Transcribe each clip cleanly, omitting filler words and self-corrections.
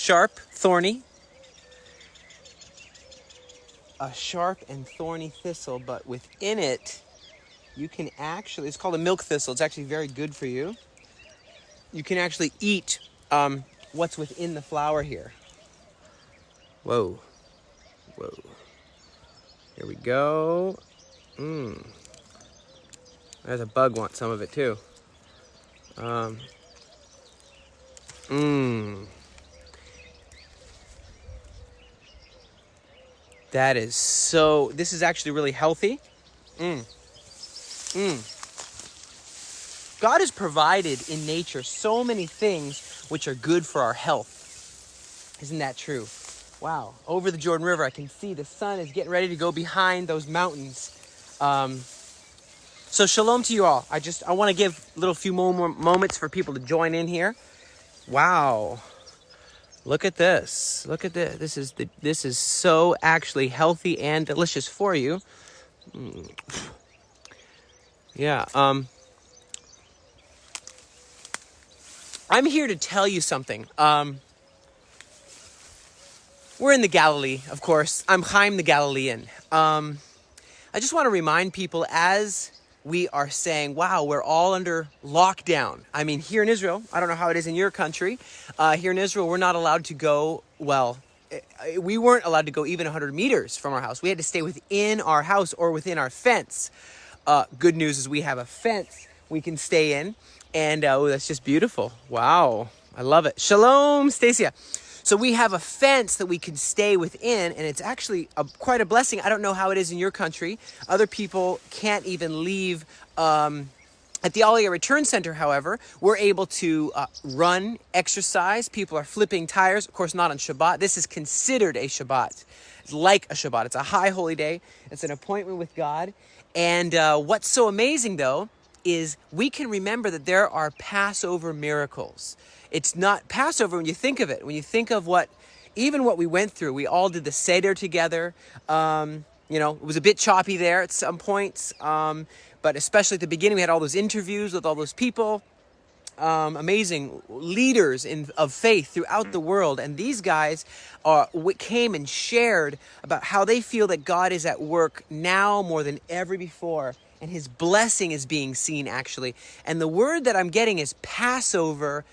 sharp, thorny. A sharp and thorny thistle, but within it, you can actually, it's called a milk thistle. It's actually very good for you. You can actually eat what's within the flower here. Whoa. Whoa. Here we go. There's a bug wants some of it too. That is so, this is actually really healthy. God has provided in nature so many things which are good for our health. Isn't that true? Wow. Over the Jordan River, I can see the sun is getting ready to go behind those mountains. So shalom to you all. I want to give a little few more moments for people to join in here. Wow. Look at this. Look at this. This is so actually healthy and delicious for you. Yeah. I'm here to tell you something. We're in the Galilee, of course. I'm Chaim the Galilean. I just want to remind people as we are saying, wow, we're all under lockdown. I mean, here in Israel, I don't know how it is in your country. Here in Israel, we're not allowed to go, we weren't allowed to go even 100 meters from our house. We had to stay within our house or within our fence. Good news is we have a fence we can stay in. And that's just beautiful. Wow. I love it. Shalom, Stacia. So we have a fence that we can stay within, and it's actually quite a blessing. I don't know how it is in your country. Other people can't even leave. At the Aliyah Return Center, however, we're able to run, exercise. People are flipping tires. Of course, not on Shabbat. This is considered a Shabbat. It's like a Shabbat. It's a high holy day. It's an appointment with God. And what's so amazing, though, is we can remember that there are Passover miracles. It's not Passover when you think of it. When you think of what we went through, we all did the Seder together. It was a bit choppy there at some points. But especially at the beginning, we had all those interviews with all those people. Amazing leaders of faith throughout the world. And these guys came and shared about how they feel that God is at work now more than ever before. And his blessing is being seen, actually. And the word that I'm getting is Passover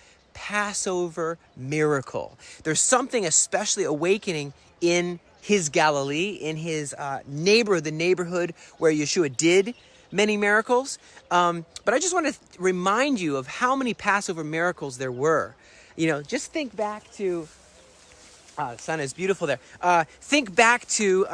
miracle. There's something especially awakening in his Galilee, in his neighborhood, the neighborhood where Yeshua did many miracles. But I just want to remind you of how many Passover miracles there were. Just think back to, the sun is beautiful there. Think back to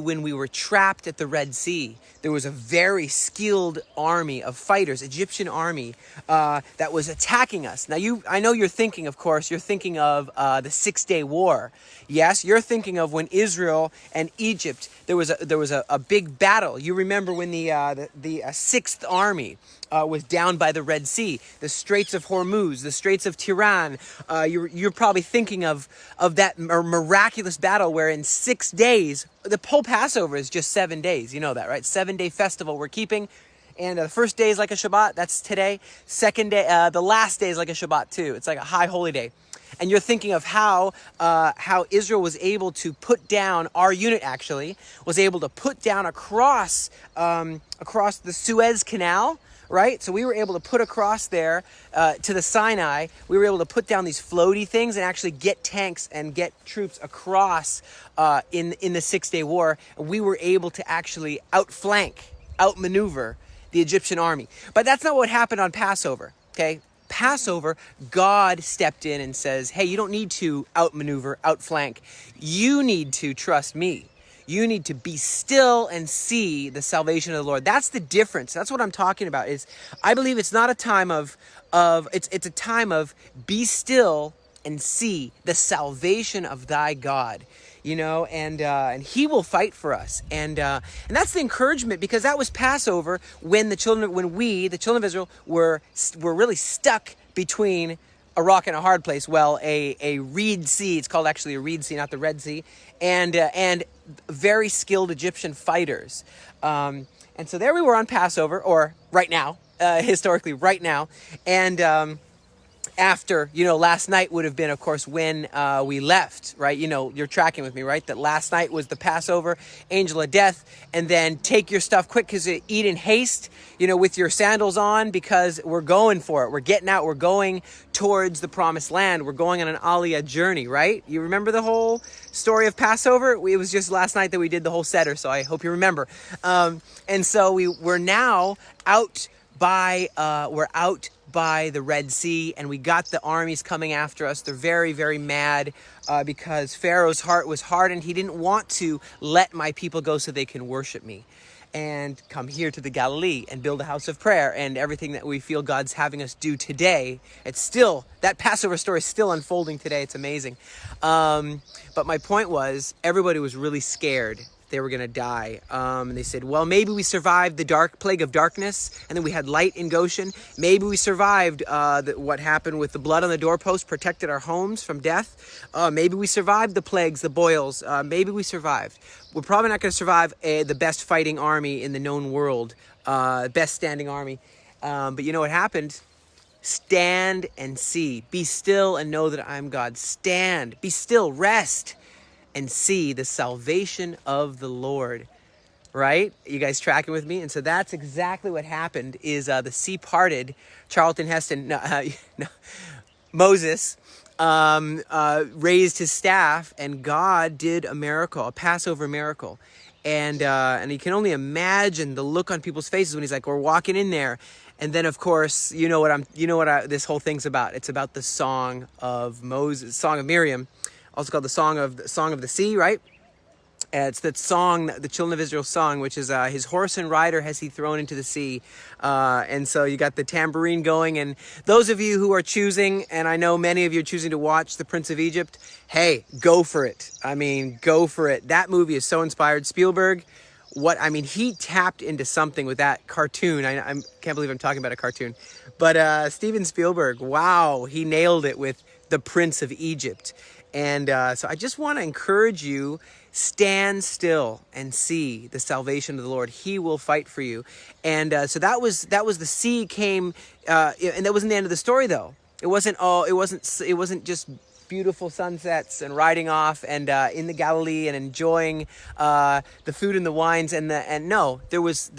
when we were trapped at the Red Sea. There was a very skilled army of fighters, Egyptian army, that was attacking us. Now, I know you're thinking, of course, the 6-Day War. Yes, you're thinking of when Israel and Egypt, there was a big battle. You remember when the Sixth Army was down by the Red Sea, the Straits of Hormuz, the Straits of Tiran. You're probably thinking of that miraculous battle where in 6 days, the whole Passover is just 7 days. You know that, right? 7-day festival we're keeping. And the first day is like a Shabbat. That's today. Second day, the last day is like a Shabbat too. It's like a high holy day. And you're thinking of how Israel was able to put down, our unit actually, was able to put down across the Suez Canal, right? So we were able to put across there to the Sinai. We were able to put down these floaty things and actually get tanks and get troops across in the 6-Day War. And we were able to actually outmaneuver the Egyptian army. But that's not what happened on Passover, okay? Passover, God stepped in and says, hey, you don't need to outmaneuver, outflank. You need to trust me. You need to be still and see the salvation of the Lord. That's the difference. That's what I'm talking about. I believe it's not a time it's a time of be still and see the salvation of thy God. And he will fight for us. And that's the encouragement, because that was Passover when the children of Israel were really stuck between a rock and a hard place. Well, a reed sea. It's called actually a reed sea, not the Red Sea. And very skilled Egyptian fighters. And so there we were on Passover, or right now, historically right now. And after, last night would have been, of course, when we left, right? You're tracking with me, right? That last night was the Passover, angel of death, and then take your stuff quick because you eat in haste, with your sandals on, because we're going for it. We're getting out. We're going towards the promised land. We're going on an Aliyah journey, right? You remember the whole story of Passover? It was just last night that we did the whole Seder, so I hope you remember. And so we're now out by the Red Sea, and we got the armies coming after us. They're very, very mad because Pharaoh's heart was hardened. He didn't want to let my people go so they can worship me and come here to the Galilee and build a house of prayer and everything that we feel God's having us do today. It's still, that Passover story is still unfolding today. It's amazing. But my point was, everybody was really scared they were going to die. And they said, well, maybe we survived the plague of darkness, and then we had light in Goshen. Maybe we survived what happened with the blood on the doorpost, protected our homes from death. Maybe we survived the plagues, the boils. Maybe we survived. We're probably not going to survive the best fighting army in the known world, best standing army. But you know what happened? Stand and see. Be still and know that I'm God. Stand. Be still. Rest. And see the salvation of the Lord, right? You guys tracking with me? And so that's exactly what happened. Is the sea parted. Charlton Heston, Moses raised his staff, and God did a miracle, a Passover miracle. And you can only imagine the look on people's faces when he's like, we're walking in there. And then, of course, this whole thing's about. It's about the song of Moses, song of Miriam. Also called the Song of the Sea, right? It's that song, the children of Israel song, which is his horse and rider has he thrown into the sea. And so you got the tambourine going. And those of you who are choosing, and I know many of you are choosing to watch The Prince of Egypt, hey, go for it. I mean, go for it. That movie is so inspired. Spielberg, he tapped into something with that cartoon. I can't believe I'm talking about a cartoon. But Steven Spielberg, wow, he nailed it with The Prince of Egypt. And so I just want to encourage you, stand still and see the salvation of the Lord. He will fight for you. And so that was the sea came, and that wasn't the end of the story though. It wasn't just beautiful sunsets and riding off and in the Galilee and enjoying the food and the wines and no, there was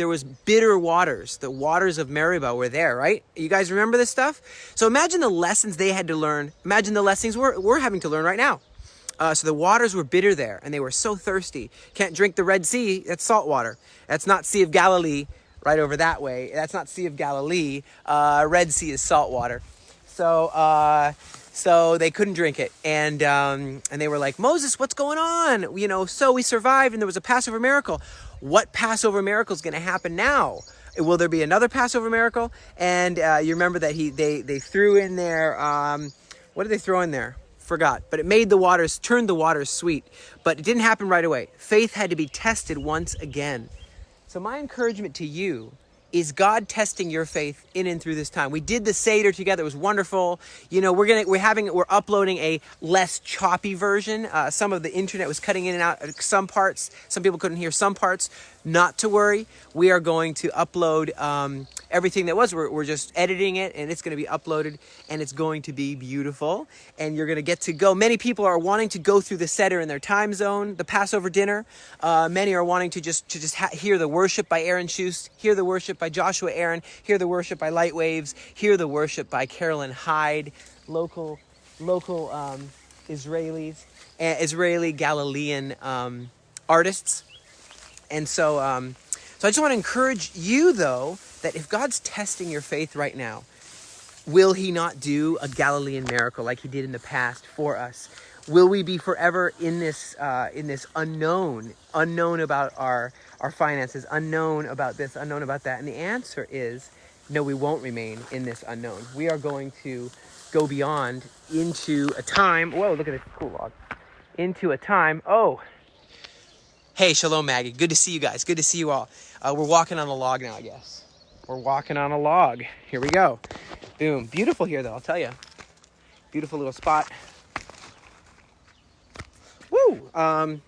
bitter waters. The waters of Meribah were there, right? You guys remember this stuff? So imagine the lessons they had to learn. Imagine the lessons we're having to learn right now. So the waters were bitter there, and they were so thirsty. Can't drink the Red Sea. That's salt water. That's not Sea of Galilee right over that way. That's not Sea of Galilee. Red Sea is salt water. So they couldn't drink it. And they were like, Moses, what's going on? So we survived, and there was a Passover miracle. What Passover miracle is going to happen now? Will there be another Passover miracle? And you remember that they threw in there, what did they throw in there? Forgot. But it turned the waters sweet. But it didn't happen right away. Faith had to be tested once again. So my encouragement to you is God testing your faith in and through this time. We did the Seder together. It was wonderful. We're uploading a less choppy version. Some of the internet was cutting in and out some parts. Some people couldn't hear some parts. Not to worry. We are going to upload everything that was. We're just editing it, and it's going to be uploaded, and it's going to be beautiful. And you're going to get to go. Many people are wanting to go through the Seder in their time zone, the Passover dinner. Many are wanting to just hear the worship by Aaron Schust, hear the worship by Joshua Aaron, hear the worship by Light Waves, hear the worship by Carolyn Hyde, local Israeli Galilean artists. And so I just want to encourage you, though, that if God's testing your faith right now, will he not do a Galilean miracle like he did in the past for us? Will we be forever in this unknown about our finances, unknown about this, unknown about that? And the answer is, no, we won't remain in this unknown. We are going to go beyond into a time. Whoa, look at this cool log. Into a time. Oh. Hey, shalom, Maggie. Good to see you guys. Good to see you all. We're walking on a log now, I guess. We're walking on a log. Here we go. Boom. Beautiful here, though, I'll tell you. Beautiful little spot. Woo! I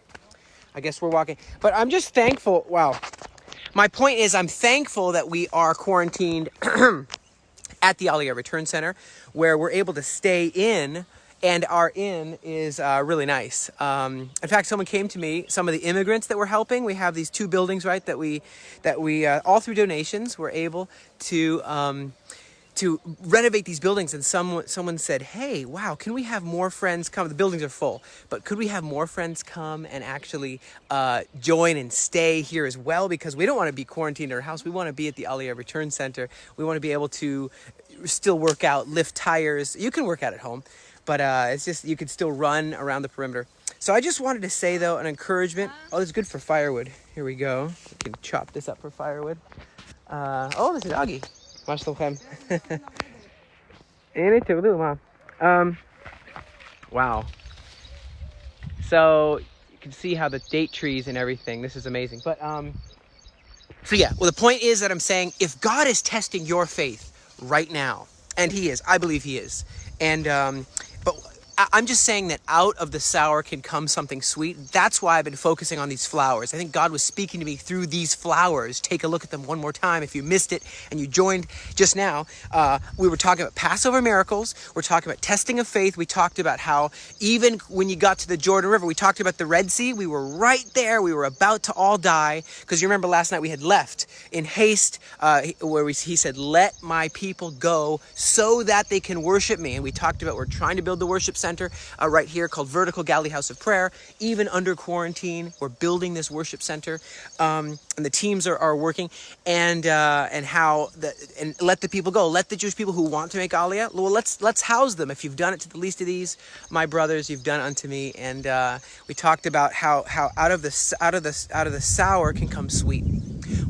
guess we're walking. But I'm just thankful. Wow. My point is, I'm thankful that we are quarantined at the Aliyah Return Center, where we're able to stay in, and our inn is really nice. In fact, someone came to me, some of the immigrants that we're helping. We have these 2 buildings, right, that we all through donations, we're able to renovate these buildings. And someone said, hey, wow, can we have more friends come? The buildings are full, but could we have more friends come and actually join and stay here as well? Because we don't want to be quarantined in our house. We want to be at the Aliyah Return Center. We want to be able to still work out, lift tires. You can work out at home, but it's just, you could still run around the perimeter. So I just wanted to say, though, an encouragement. Oh, this is good for firewood. Here we go. We can chop this up for firewood. Oh, this is Augie. Wow. So you can see how the date trees and everything. This is amazing. But so yeah, well, the point is that I'm saying, if God is testing your faith right now, and he is, I believe he is, and but I'm just saying that out of the sour can come something sweet. That's why I've been focusing on these flowers. I think God was speaking to me through these flowers. Take a look at them one more time. If you missed it and you joined just now, we were talking about Passover miracles. We're talking about testing of faith. We talked about how even when you got to the Jordan River, we talked about the Red Sea. We were right there. We were about to all die. Because you remember last night we had left in haste, where he said, let my people go so that they can worship me. And we talked about, we're trying to build the worship center right here called Vertical Galilee House of Prayer. Even under quarantine, we're building this worship center, and the teams are working, and let the people go. Let the Jewish people who want to make Aliyah, well, let's house them. If you've done it to the least of these, my brothers, you've done unto me. And we talked about how out of the sour can come sweet.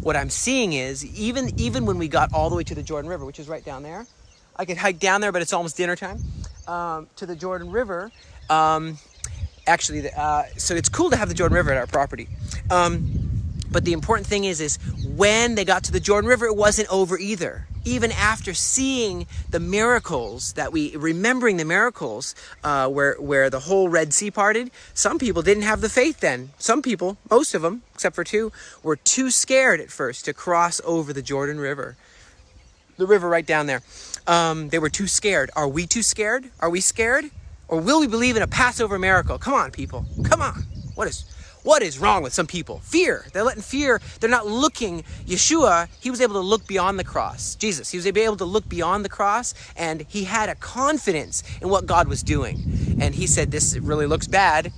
What I'm seeing is even when we got all the way to the Jordan River, which is right down there, I could hike down there, but it's almost dinner time. To the Jordan River, so it's cool to have the Jordan River at our property. But the important thing is when they got to the Jordan River, it wasn't over either. Even after seeing the miracles remembering the miracles, where the whole Red Sea parted, some people didn't have the faith then. Some people, most of them, except for 2, were too scared at first to cross over the Jordan River. The river right down there. They were too scared. Are we too scared? Are we scared? Or will we believe in a Passover miracle? Come on, people. Come on. What is wrong with some people? Fear. They're letting fear. They're not looking. Yeshua, he was able to look beyond the cross. Jesus, he was able to look beyond the cross, and he had a confidence in what God was doing. And he said, this really looks bad,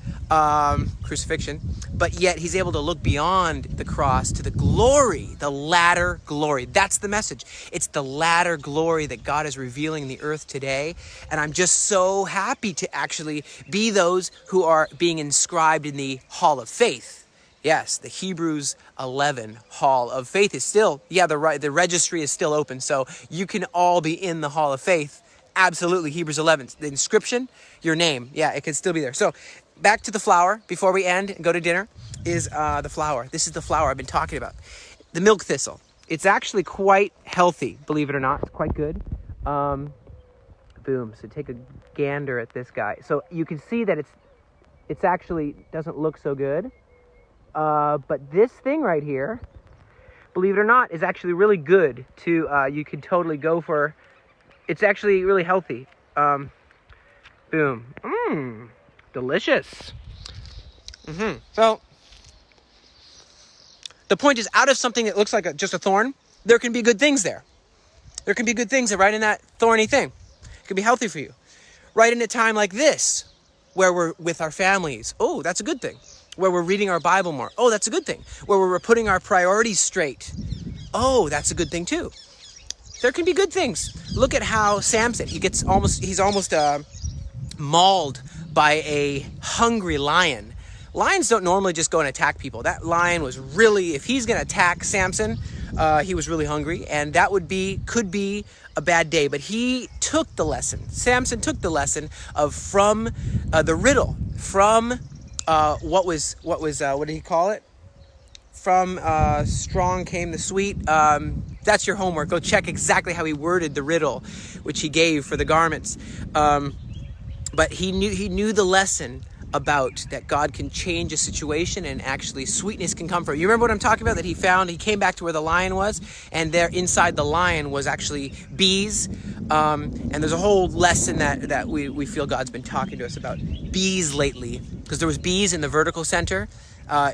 crucifixion, but yet he's able to look beyond the cross to the glory, the latter glory. That's the message. It's the latter glory that God is revealing in the earth today. And I'm just so happy to actually be those who are being inscribed in the Hall of Faith. Yes, the Hebrews 11 Hall of Faith is still, the registry is still open. So you can all be in the Hall of Faith. Absolutely, Hebrews 11. The inscription, your name, it can still be there. So back to the flower before we end and go to dinner is the flower. This is the flower I've been talking about. The milk thistle. It's actually quite healthy, believe it or not. It's quite good. Boom. So take a gander at this guy. So you can see that it's actually doesn't look so good. But this thing right here, believe it or not, is actually really good to, you can totally go for. It's actually really healthy. Boom. Delicious. So the point is, out of something that looks like just a thorn, there can be good things there. There can be good things right in that thorny thing. It can be healthy for you. Right in a time like this, where we're with our families. Oh, that's a good thing. Where we're reading our Bible more. Oh, that's a good thing. Where we're putting our priorities straight. Oh, that's a good thing too. There can be good things. Look at how Samson, he's almost mauled by a hungry lion. Lions don't normally just go and attack people. That lion was really, if he's going to attack Samson, he was really hungry, and that could be a bad day. But he took the lesson. Samson took the lesson from the riddle, from what did he call it? From strong came the sweet. That's your homework. Go check exactly how he worded the riddle, which he gave for the garments. But he knew the lesson about that God can change a situation and actually sweetness can come from it. You remember what I'm talking about? That he came back to where the lion was, and there inside the lion was actually bees. And there's a whole lesson that we feel God's been talking to us about bees lately, because there was bees in the vertical center.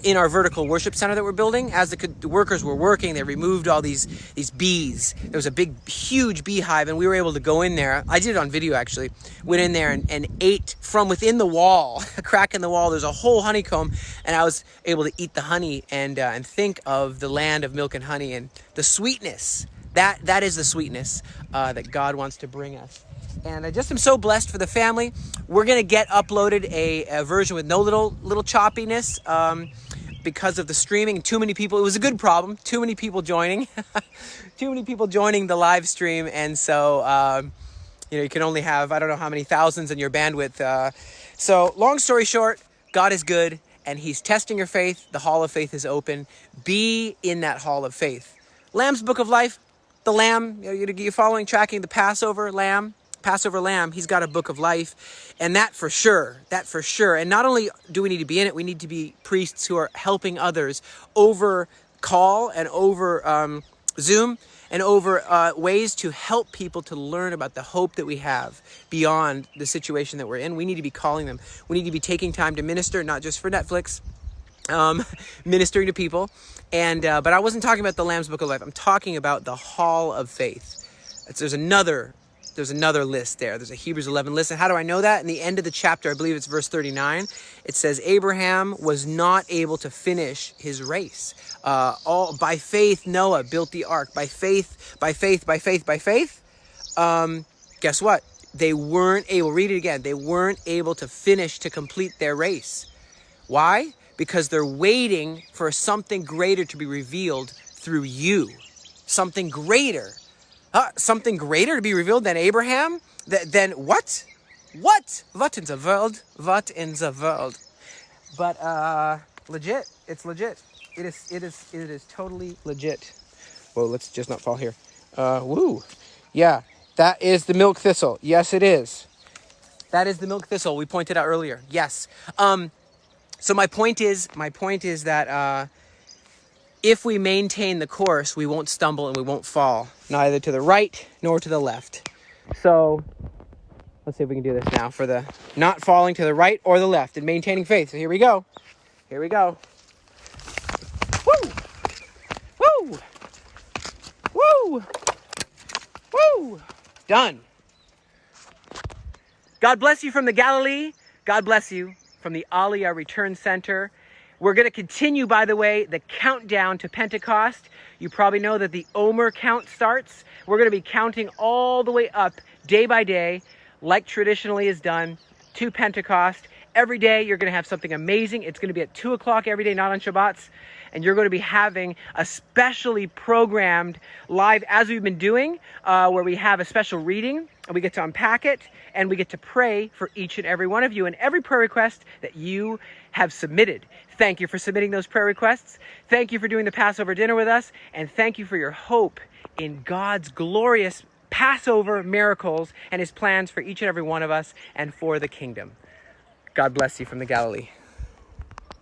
In our vertical worship center that we're building, as the workers were working, they removed all these bees. There was a big, huge beehive, and we were able to go in there. I did it on video, actually. Went in there and ate from within the wall, a crack in the wall. There's a whole honeycomb, and I was able to eat the honey and think of the land of milk and honey and the sweetness. That is the sweetness that God wants to bring us. And I just am so blessed for the family. We're going to get uploaded a version with no little choppiness because of the streaming. Too many people. It was a good problem. Too many people joining. Too many people joining the live stream. And so, you can only have, I don't know how many thousands in your bandwidth. So long story short, God is good and he's testing your faith. The hall of faith is open. Be in that hall of faith. Lamb's Book of Life. The lamb, you're following, tracking the Passover lamb, he's got a book of life, and that for sure. And not only do we need to be in it, we need to be priests who are helping others over call and over Zoom and over ways to help people to learn about the hope that we have beyond the situation that we're in. We need to be calling them. We need to be taking time to minister, not just for Netflix, ministering to people. And but I wasn't talking about the Lamb's Book of Life. I'm talking about the Hall of Faith. There's another list there. There's a Hebrews 11 list. And how do I know that? In the end of the chapter, I believe it's verse 39, it says, Abraham was not able to finish his race. All by faith, Noah built the ark. By faith. Guess what? They weren't able, read it again, they weren't able to finish, to complete their race. Why? Because they're waiting for something greater to be revealed through you. Something greater. Something greater to be revealed than Abraham? Then what? What? What in the world? What in the world? But legit. It's legit. It is totally legit. Whoa, let's just not fall here. Woo. Yeah, that is the milk thistle. Yes, it is. That is the milk thistle we pointed out earlier. Yes. So my point is that if we maintain the course, we won't stumble and we won't fall, neither to the right nor to the left. So let's see if we can do this now for the not falling to the right or the left and maintaining faith. So here we go. Woo! Woo! Woo! Woo! Done. God bless you from the Galilee. God bless you from the Aliyah Return Center. We're going to continue, by the way, the countdown to Pentecost. You probably know that the Omer count starts. We're going to be counting all the way up, day by day, like traditionally is done, to Pentecost. Every day, you're going to have something amazing. It's going to be at 2 o'clock every day, not on Shabbats. And you're going to be having a specially programmed live, as we've been doing, where we have a special reading, and we get to unpack it, and we get to pray for each and every one of you and every prayer request that you have submitted. Thank you for submitting those prayer requests. Thank you for doing the Passover dinner with us. And thank you for your hope in God's glorious Passover miracles and his plans for each and every one of us and for the kingdom. God bless you from the Galilee.